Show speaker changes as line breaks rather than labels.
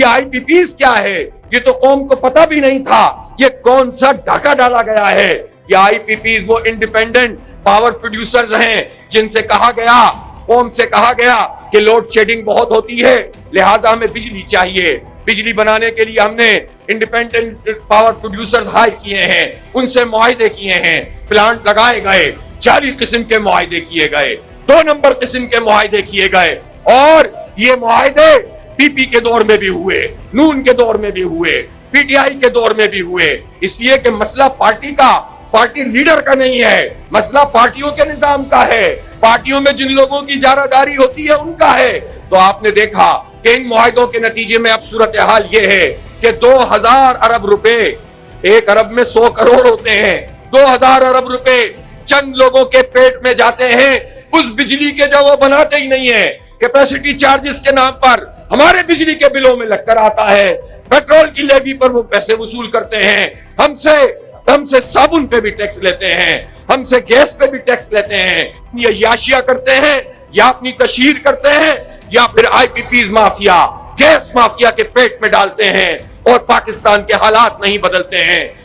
یہ آئی P Ps کیا ہے، یہ تو قوم کو پتہ بھی نہیں تھا، یہ کون سا ڈھاکہ ڈالا گیا ہے۔ یہ آئی پی پیز وہ انڈیپینڈنٹ پاور پروڈیوسرز ہیں جن سے کہا گیا، قوم سے کہا گیا کہ لوڈ شیڈنگ بہت ہوتی ہے، لہذا ہمیں بجلی چاہیے۔ بجلی بنانے کے لیے ہم نے انڈیپینڈنٹ پاور پروڈیوسرز ہائر کیے ہیں، ان سے معاہدے کیے ہیں، پلانٹ لگائے گئے، 40 قسم کے معاہدے کیے گئے، 2 نمبر قسم کے معاہدے کیے گئے، اور یہ معاہدے پی پی کے دور میں بھی ہوئے، نون کے دور میں بھی ہوئے، پی ٹی آئی کے دور میں بھی ہوئے، اس لیے کہ مسئلہ پارٹی لیڈر کا نہیں ہے، مسئلہ پارٹیوں کے نظام کا ہے، پارٹیوں میں جن لوگوں کی اجارہ ہوتی ہے ان کا ہے۔ تو آپ نے دیکھا کہ ان معاہدوں کے نتیجے میں اب صورتحال یہ ہے کہ 2000 ارب روپے، 1 ارب میں 100 کروڑ ہوتے ہیں، 2000 ارب روپے چند لوگوں کے پیٹ میں جاتے ہیں، اس بجلی کے جو وہ بناتے ہی نہیں ہیں، کیپیسٹی چارجز کے نام پر ہمارے بجلی کے بلوں میں لگ کر آتا ہے، پیٹرول کی لیوی پر وہ پیسے وصول کرتے ہیں، ہم سے صابن پہ بھی ٹیکس لیتے ہیں، ہم سے گیس پہ بھی ٹیکس لیتے ہیں، یہ یاشیا کرتے ہیں یا اپنی تشہیر کرتے ہیں یا پھر IPPs mafia, gas mafia کے پیٹ میں ڈالتے ہیں اور پاکستان کے حالات نہیں بدلتے ہیں۔